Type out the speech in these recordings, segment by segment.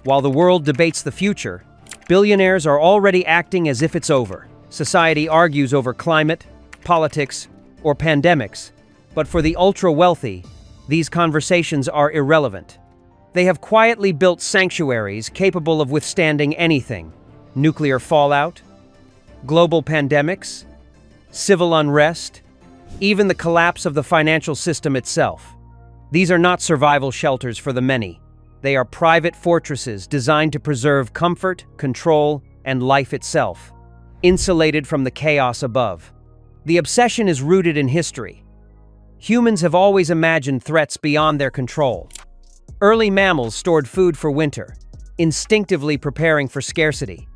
While the world debates the future, billionaires are already acting as if it's over. Society argues over climate, politics, or pandemics, but for the ultra-wealthy, these conversations are irrelevant. They have quietly built sanctuaries capable of withstanding anything: nuclear fallout, global pandemics, civil unrest, even the collapse of the financial system itself. These are not survival shelters for the many. They are private fortresses designed to preserve comfort, control, and life itself, insulated from the chaos above. The obsession is rooted in history. Humans have always imagined threats beyond their control. Early mammals stored food for winter, instinctively preparing for scarcity.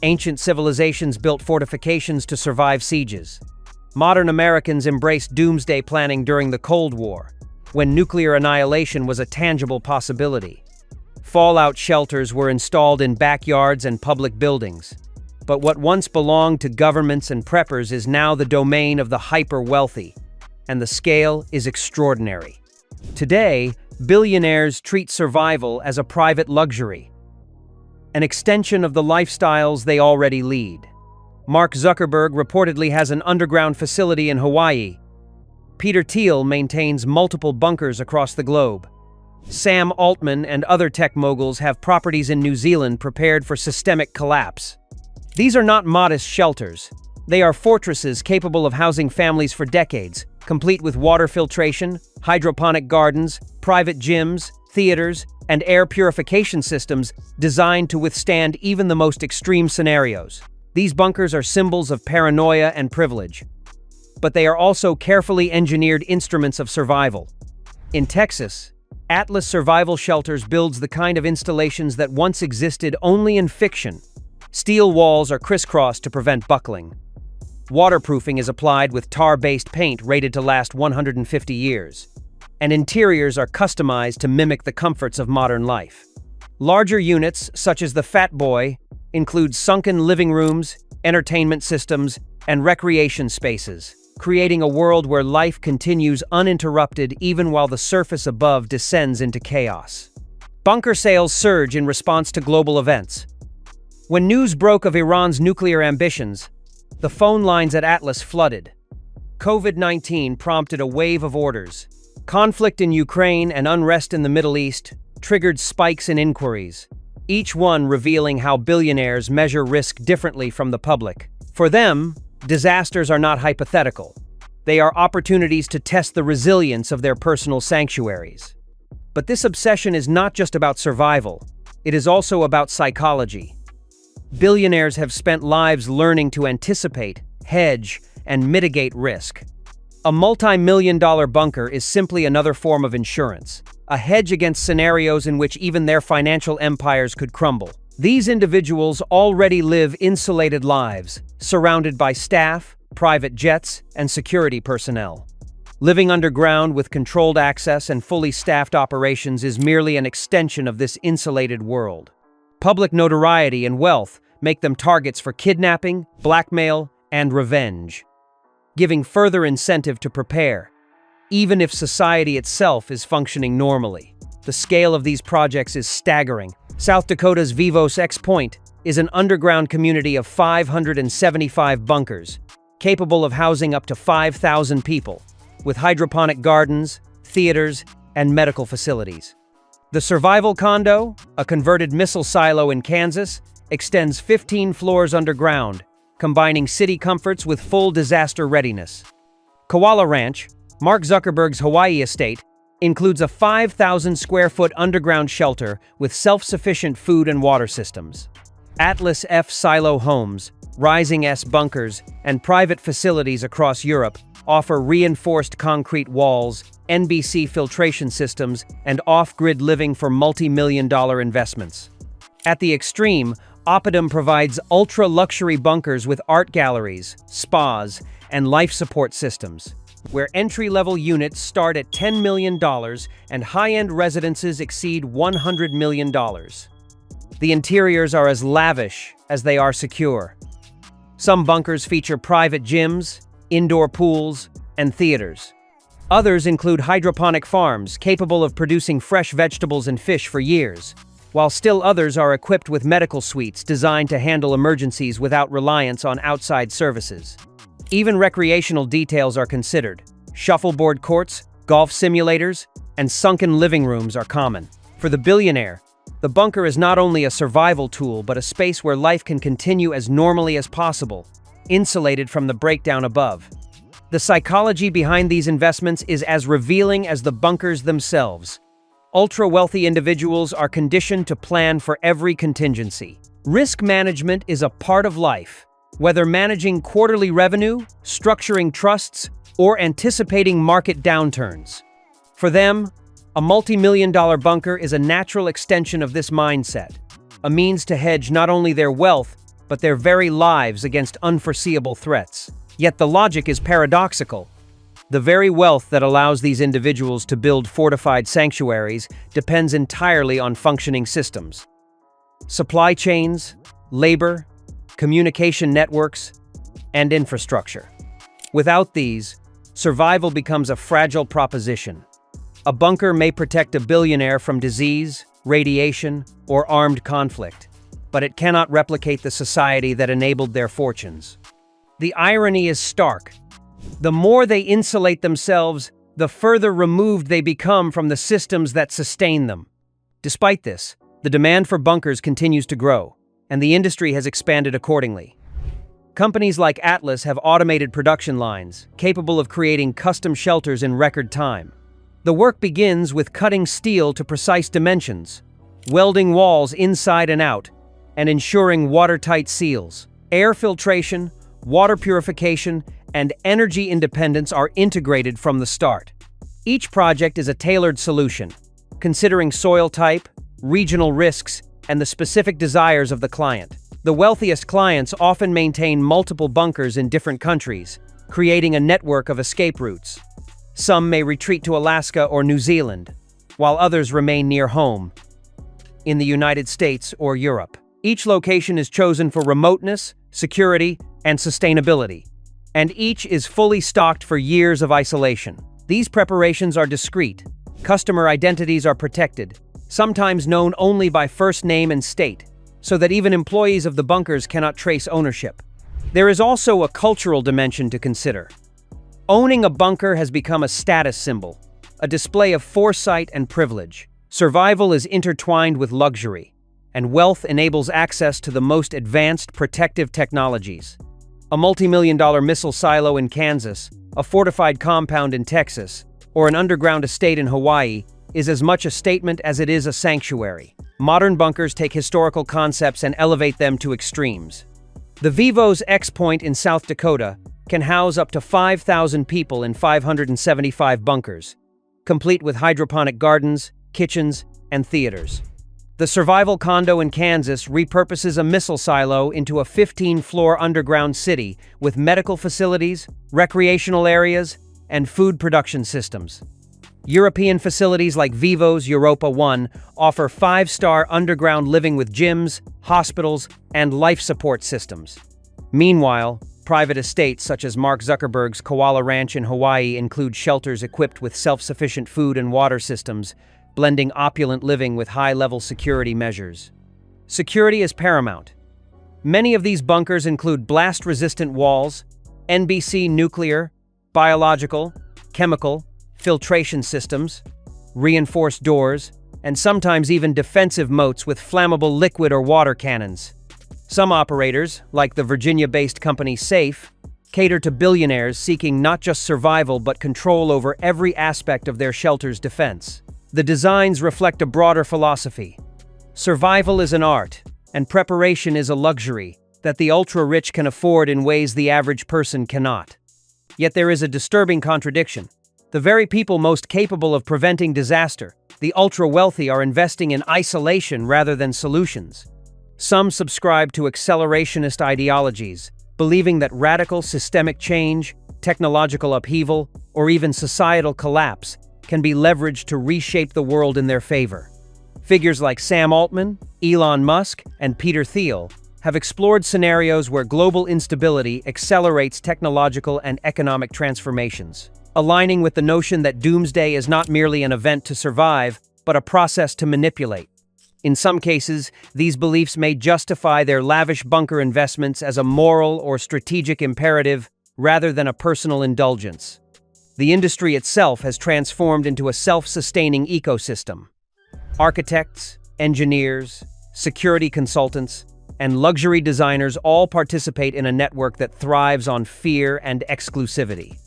Ancient civilizations built fortifications to survive sieges. Modern Americans embraced doomsday planning during the Cold War, when nuclear annihilation was a tangible possibility. Fallout shelters were installed in backyards and public buildings. But what once belonged to governments and preppers is now the domain of the hyper-wealthy, and the scale is extraordinary. Today, billionaires treat survival as a private luxury, an extension of the lifestyles they already lead. Mark Zuckerberg reportedly has an underground facility in Hawaii. Peter Thiel maintains multiple bunkers across the globe. Sam Altman and other tech moguls have properties in New Zealand prepared for systemic collapse. These are not modest shelters. They are fortresses capable of housing families for decades, complete with water filtration, hydroponic gardens, private gyms, theaters, and air purification systems designed to withstand even the most extreme scenarios. These bunkers are symbols of paranoia and privilege, but they are also carefully engineered instruments of survival. In Texas, Atlas Survival Shelters builds the kind of installations that once existed only in fiction. Steel walls are crisscrossed to prevent buckling. Waterproofing is applied with tar-based paint rated to last 150 years. And interiors are customized to mimic the comforts of modern life. Larger units, such as the Fat Boy, include sunken living rooms, entertainment systems, and recreation spaces, creating a world where life continues uninterrupted even while the surface above descends into chaos. Bunker sales surge in response to global events. When news broke of Iran's nuclear ambitions, the phone lines at Atlas flooded. COVID-19 prompted a wave of orders. Conflict in Ukraine and unrest in the Middle East triggered spikes in inquiries, each one revealing how billionaires measure risk differently from the public. For them, disasters are not hypothetical. They are opportunities to test the resilience of their personal sanctuaries. But this obsession is not just about survival. It is also about psychology. Billionaires have spent lives learning to anticipate, hedge, and mitigate risk. A multi-million-dollar bunker is simply another form of insurance, a hedge against scenarios in which even their financial empires could crumble. These individuals already live insulated lives, surrounded by staff, private jets, and security personnel. Living underground with controlled access and fully staffed operations is merely an extension of this insulated world. Public notoriety and wealth make them targets for kidnapping, blackmail, and revenge, giving further incentive to prepare, even if society itself is functioning normally. The scale of these projects is staggering. South Dakota's Vivos X Point is an underground community of 575 bunkers, capable of housing up to 5,000 people, with hydroponic gardens, theaters, and medical facilities. The Survival Condo, a converted missile silo in Kansas, extends 15 floors underground, combining city comforts with full disaster readiness. Koala Ranch, Mark Zuckerberg's Hawaii estate, includes a 5,000-square-foot underground shelter with self-sufficient food and water systems. Atlas F silo homes, Rising S bunkers, and private facilities across Europe offer reinforced concrete walls, NBC filtration systems, and off-grid living for multi-million-dollar investments. At the extreme, Oppidum provides ultra-luxury bunkers with art galleries, spas, and life support systems, where entry-level units start at $10 million and high-end residences exceed $100 million. The interiors are as lavish as they are secure. Some bunkers feature private gyms, indoor pools, and theaters. Others include hydroponic farms capable of producing fresh vegetables and fish for years. while still others are equipped with medical suites designed to handle emergencies without reliance on outside services. Even recreational details are considered. Shuffleboard courts, golf simulators, and sunken living rooms are common. For the billionaire, the bunker is not only a survival tool but a space where life can continue as normally as possible, insulated from the breakdown above. The psychology behind these investments is as revealing as the bunkers themselves. Ultra-wealthy individuals are conditioned to plan for every contingency. Risk management is a part of life, whether managing quarterly revenue, structuring trusts, or anticipating market downturns. For them, a multi-million-dollar bunker is a natural extension of this mindset, a means to hedge not only their wealth, but their very lives against unforeseeable threats. Yet the logic is paradoxical. The very wealth that allows these individuals to build fortified sanctuaries depends entirely on functioning systems. Supply chains, labor, communication networks, and infrastructure. Without these, survival becomes a fragile proposition. A bunker may protect a billionaire from disease, radiation, or armed conflict, but it cannot replicate the society that enabled their fortunes. The irony is stark. The more they insulate themselves, the further removed they become from the systems that sustain them. Despite this, the demand for bunkers continues to grow, and the industry has expanded accordingly. Companies like Atlas have automated production lines, capable of creating custom shelters in record time. The work begins with cutting steel to precise dimensions, welding walls inside and out, and ensuring watertight seals. Air filtration, water purification, and energy independence are integrated from the start. Each project is a tailored solution, considering soil type, regional risks, and the specific desires of the client. The wealthiest clients often maintain multiple bunkers in different countries, creating a network of escape routes. Some may retreat to Alaska or New Zealand, while others remain near home, in the United States or Europe. Each location is chosen for remoteness, security, and sustainability, and each is fully stocked for years of isolation. These preparations are discreet. Customer identities are protected, sometimes known only by first name and state, so that even employees of the bunkers cannot trace ownership. There is also a cultural dimension to consider. Owning a bunker has become a status symbol, a display of foresight and privilege. Survival is intertwined with luxury, and wealth enables access to the most advanced protective technologies. A multi-million-dollar missile silo in Kansas, a fortified compound in Texas, or an underground estate in Hawaii is as much a statement as it is a sanctuary. Modern bunkers take historical concepts and elevate them to extremes. The Vivos X Point in South Dakota can house up to 5,000 people in 575 bunkers, complete with hydroponic gardens, kitchens, and theaters. The Survival Condo in Kansas repurposes a missile silo into a 15-floor underground city with medical facilities, recreational areas, and food production systems. European facilities like Vivos Europa 1 offer 5-star underground living with gyms, hospitals, and life support systems. Meanwhile, private estates such as Mark Zuckerberg's Koala Ranch in Hawaii include shelters equipped with self-sufficient food and water systems, blending opulent living with high-level security measures. Security is paramount. Many of these bunkers include blast-resistant walls, NBC nuclear, biological, chemical, filtration systems, reinforced doors, and sometimes even defensive moats with flammable liquid or water cannons. Some operators, like the Virginia-based company Safe, cater to billionaires seeking not just survival but control over every aspect of their shelter's defense. The designs reflect a broader philosophy. Survival is an art, and preparation is a luxury that the ultra-rich can afford in ways the average person cannot. Yet there is a disturbing contradiction. The very people most capable of preventing disaster, the ultra-wealthy, are investing in isolation rather than solutions. Some subscribe to accelerationist ideologies, believing that radical systemic change, technological upheaval, or even societal collapse can be leveraged to reshape the world in their favor. Figures like Sam Altman, Elon Musk, and Peter Thiel have explored scenarios where global instability accelerates technological and economic transformations, aligning with the notion that Doomsday is not merely an event to survive, but a process to manipulate. In some cases, these beliefs may justify their lavish bunker investments as a moral or strategic imperative rather than a personal indulgence. The industry itself has transformed into a self-sustaining ecosystem. Architects, engineers, security consultants, and luxury designers all participate in a network that thrives on fear and exclusivity.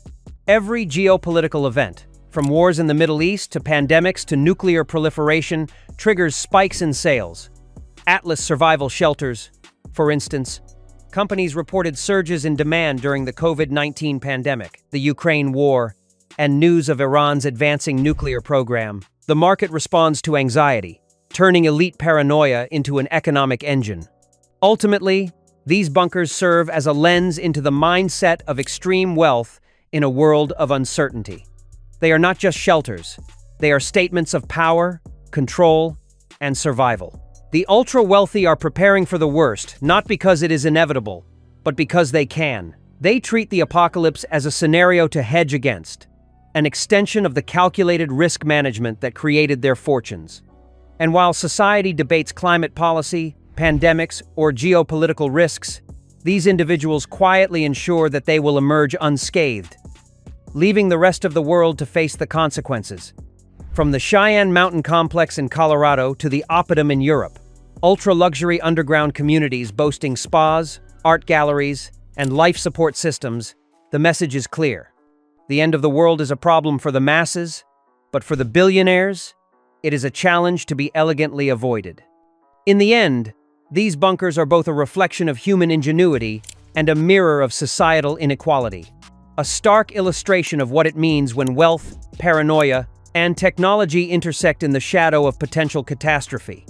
Every geopolitical event, from wars in the Middle East to pandemics to nuclear proliferation, triggers spikes in sales. Atlas survival shelters, for instance, companies reported surges in demand during the COVID-19 pandemic, the Ukraine war, and news of Iran's advancing nuclear program. The market responds to anxiety, turning elite paranoia into an economic engine. Ultimately, these bunkers serve as a lens into the mindset of extreme wealth in a world of uncertainty. They are not just shelters. They are statements of power, control, and survival. The ultra-wealthy are preparing for the worst, not because it is inevitable, but because they can. They treat the apocalypse as a scenario to hedge against, an extension of the calculated risk management that created their fortunes. And while society debates climate policy, pandemics, or geopolitical risks, these individuals quietly ensure that they will emerge unscathed, leaving the rest of the world to face the consequences. From the Cheyenne Mountain Complex in Colorado to the Oppidum in Europe, ultra-luxury underground communities boasting spas, art galleries, and life support systems, the message is clear. The end of the world is a problem for the masses, but for the billionaires, it is a challenge to be elegantly avoided. In the end, these bunkers are both a reflection of human ingenuity and a mirror of societal inequality. A stark illustration of what it means when wealth, paranoia, and technology intersect in the shadow of potential catastrophe.